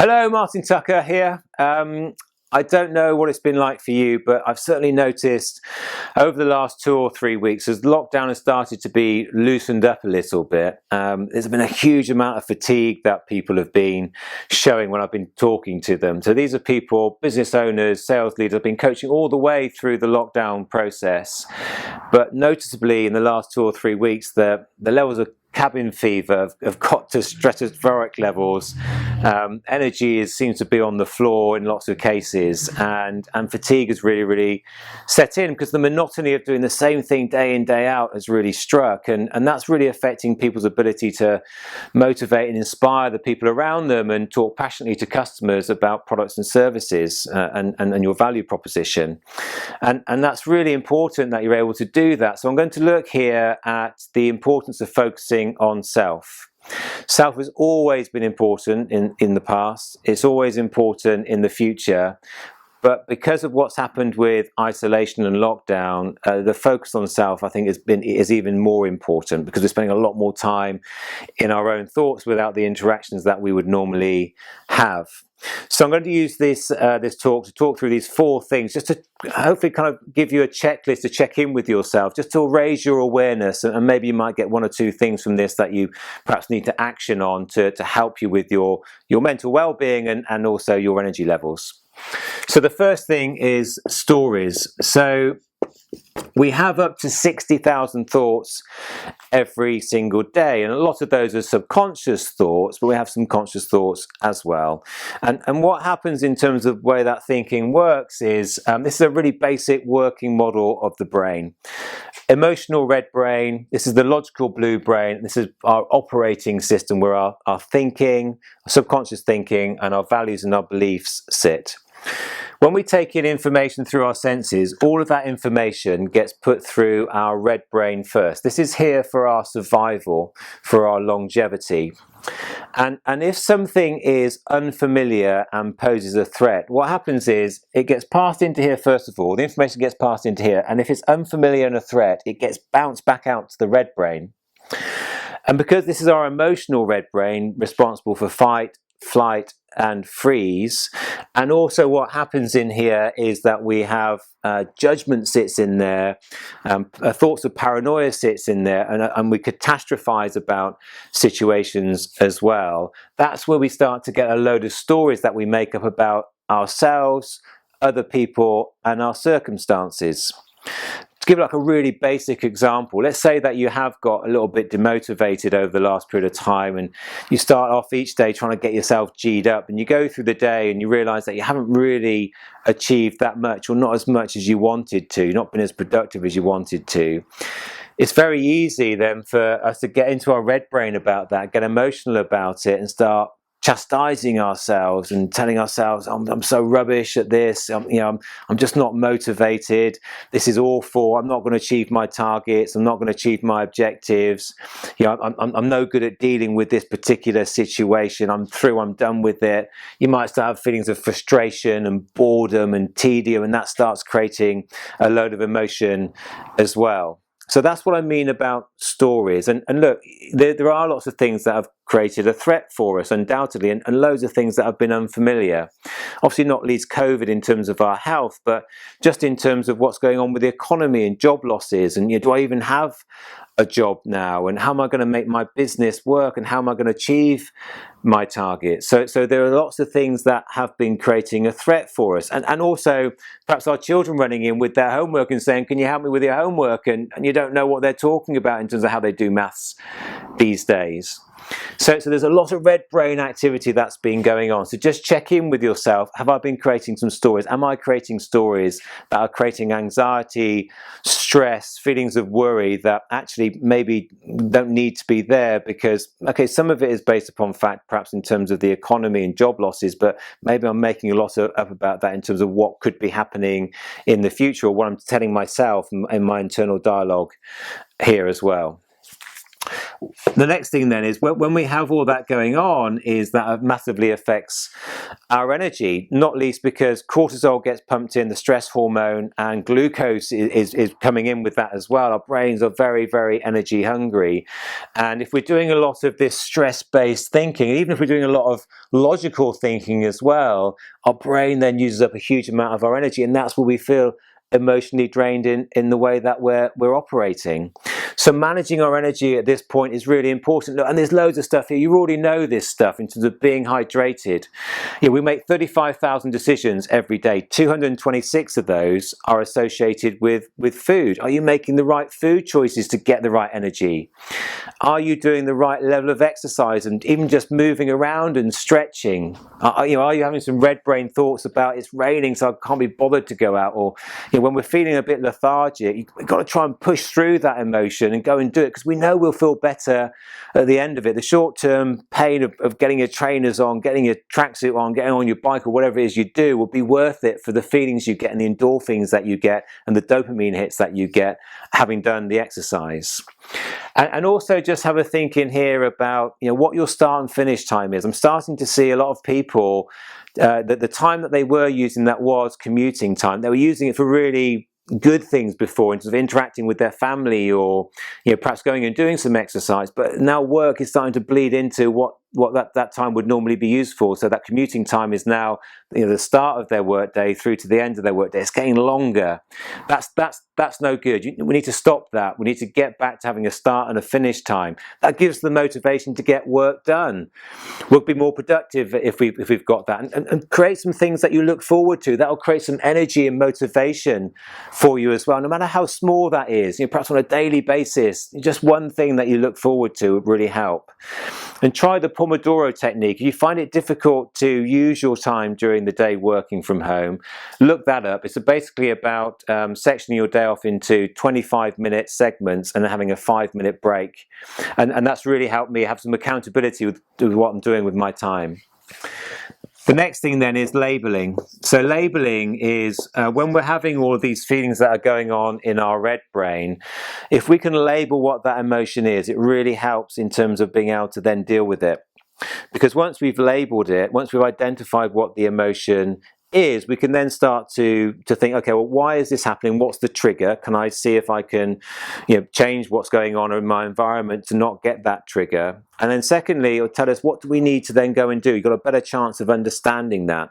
Hello, Martin Tucker here. I don't know what it's been like for you, but I've certainly noticed over the last 2 or 3 weeks, as lockdown has started to be loosened up a little bit, there's been a huge amount of fatigue that people have been showing when I've been talking to them. So these are people, business owners, sales leaders, I've been coaching all the way through the lockdown process. But noticeably in the last 2 or 3 weeks, the levels of cabin fever have got to stratospheric levels. Energy seems to be on the floor in lots of cases, and fatigue has really set in because the monotony of doing the same thing day in, day out has really struck, and that's really affecting people's ability to motivate and inspire the people around them and talk passionately to customers about products and services and your value proposition. And that's really important that you're able to do that. So I'm going to look here at the importance of focusing on self. Self has always been important in the past. It's always important in the future. But because of what's happened with isolation and lockdown, the focus on self, I think, is even more important because we're spending a lot more time in our own thoughts without the interactions that we would normally have. So I'm going to use this talk to talk through these 4 things, just to hopefully kind of give you a checklist to check in with yourself, just to raise your awareness, and maybe you might get 1 or 2 things from this that you perhaps need to action on to help you with your mental well-being and also your energy levels. So the first thing is stories. So we have up to 60,000 thoughts every single day, and a lot of those are subconscious thoughts, but we have some conscious thoughts as well. And what happens in terms of the way that thinking works is, this is a really basic working model of the brain. Emotional red brain, this is the logical blue brain, this is our operating system where our thinking, subconscious thinking, and our values and our beliefs sit. When we take in information through our senses, all of that information gets put through our red brain first. This is here for our survival, for our longevity. And if something is unfamiliar and poses a threat, what happens is it gets passed into here first of all, the information gets passed into here, and if it's unfamiliar and a threat, it gets bounced back out to the red brain. And because this is our emotional red brain responsible for fight, flight, and freeze, and also what happens in here is that we have judgment sits in there, thoughts of paranoia sits in there, and we catastrophize about situations as well. That's where we start to get a load of stories that we make up about ourselves, other people, and our circumstances. To give like a really basic example, let's say that you have got a little bit demotivated over the last period of time, and you start off each day trying to get yourself G'd up, and you go through the day and you realize that you haven't really achieved that much, or not as much as you wanted to, not been as productive as you wanted to. It's very easy then for us to get into our red brain about that, get emotional about it, and start chastising ourselves and telling ourselves, I'm so rubbish at this, I'm just not motivated, this is awful, I'm not going to achieve my targets, I'm not going to achieve my objectives, I'm no good at dealing with this particular situation, I'm through, I'm done with it. You might start having feelings of frustration and boredom and tedium, and that starts creating a load of emotion as well. So that's what I mean about stories. And look, there are lots of things that have created a threat for us, undoubtedly, and loads of things that have been unfamiliar. Obviously not least COVID in terms of our health, but just in terms of what's going on with the economy and job losses, and do I even have a job now, and how am I going to make my business work, and how am I going to achieve my target? So there are lots of things that have been creating a threat for us, and also perhaps our children running in with their homework and saying, can you help me with your homework, and you don't know what they're talking about in terms of how they do maths these days. So there's a lot of red brain activity that's been going on. So just check in with yourself. Have I been creating some stories? Am I creating stories that are creating anxiety, stress, feelings of worry that actually maybe don't need to be there? Because, okay, some of it is based upon fact, perhaps in terms of the economy and job losses, but maybe I'm making a lot up about that in terms of what could be happening in the future, or what I'm telling myself in my internal dialogue here as well. The next thing then is when we have all that going on, is that massively affects our energy, not least because cortisol gets pumped in, the stress hormone, and glucose is coming in with that as well. Our brains are very, very energy hungry. And if we're doing a lot of this stress-based thinking, and even if we're doing a lot of logical thinking as well, our brain then uses up a huge amount of our energy, and that's where we feel emotionally drained in the way that we're operating. So managing our energy at this point is really important. And there's loads of stuff here. You already know this stuff in terms of being hydrated. We make 35,000 decisions every day. 226 of those are associated with food. Are you making the right food choices to get the right energy? Are you doing the right level of exercise and even just moving around and stretching? Are you having some red brain thoughts about it's raining so I can't be bothered to go out? Or when we're feeling a bit lethargic, you've got to try and push through that emotion and go and do it, because we know we'll feel better at the end of it. The short-term pain of getting your trainers on, getting your tracksuit on, getting on your bike or whatever it is you do will be worth it for the feelings you get and the endorphins that you get and the dopamine hits that you get having done the exercise. And also just have a think in here about what your start and finish time is. I'm starting to see a lot of people that the time that they were using that was commuting time, they were using it for really good things before, in terms of interacting with their family or perhaps going and doing some exercise. But now work is starting to bleed into what that time would normally be used for. So that commuting time is now the start of their work day through to the end of their work day. It's getting longer. That's no good. We need to stop that. We need to get back to having a start and a finish time. That gives the motivation to get work done. We'll be more productive if we've got that, and create some things that you look forward to. That'll create some energy and motivation for you as well, no matter how small that is. Perhaps on a daily basis, just one thing that you look forward to would really help. And try the Pomodoro technique. If you find it difficult to use your time during the day working from home, look that up. It's basically about sectioning your day off into 25-minute segments and having a 5-minute break. And that's really helped me have some accountability with what I'm doing with my time. The next thing then is labeling. So labeling is when we're having all of these feelings that are going on in our red brain, if we can label what that emotion is, it really helps in terms of being able to then deal with it. Because once we've labeled it, once we've identified what the emotion is, we can then start to think, okay, well, why is this happening? What's the trigger? Can I see if I can change what's going on in my environment to not get that trigger? And then secondly, it'll tell us what do we need to then go and do. You've got a better chance of understanding that.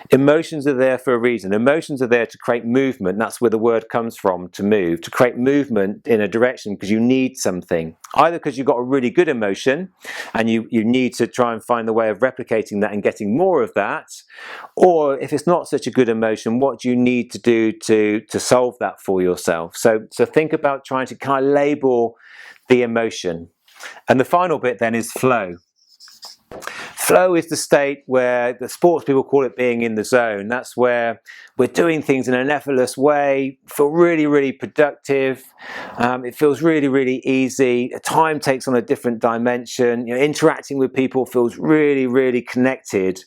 Emotions are there for a reason. Emotions are there to create movement. That's where the word comes from, to move, to create movement in a direction because you need something. Either because you've got a really good emotion and you need to try and find the way of replicating that and getting more of that, or if it's not such a good emotion, what do you need to do to solve that for yourself? So think about trying to kind of label the emotion. And the final bit then is flow. Flow is the state where the sports people call it being in the zone. That's where we're doing things in an effortless way, feel really, really productive. It feels really, really easy. Time takes on a different dimension. Interacting with people feels really, really connected.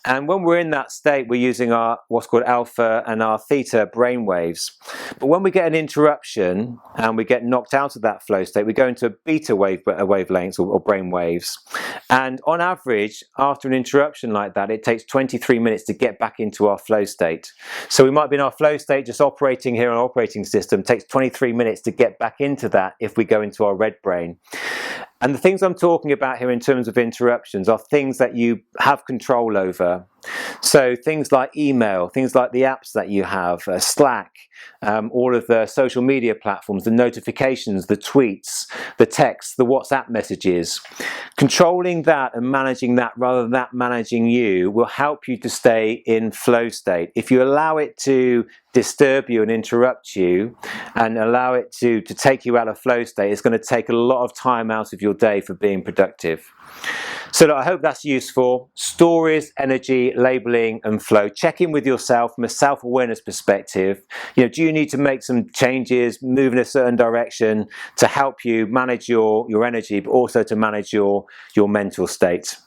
And when we're in that state, we're using our what's called alpha and our theta brainwaves. But when we get an interruption and we get knocked out of that flow state, we go into beta wavelengths or brainwaves. And on average, after an interruption like that, it takes 23 minutes to get back into our flow state. So we might be in our flow state just operating here on our operating system. It takes 23 minutes to get back into that if we go into our red brain. And the things I'm talking about here in terms of interruptions are things that you have control over. So things like email, things like the apps that you have, Slack, all of the social media platforms, the notifications, the tweets, the texts, the WhatsApp messages. Controlling that and managing that rather than that managing you will help you to stay in flow state. If you allow it to disturb you and interrupt you and allow it to take you out of flow state, it's going to take a lot of time out of your day for being productive. So I hope that's useful. Stories, energy, labeling and flow. Check in with yourself from a self-awareness perspective. Do you need to make some changes, move in a certain direction to help you manage your energy, but also to manage your mental state?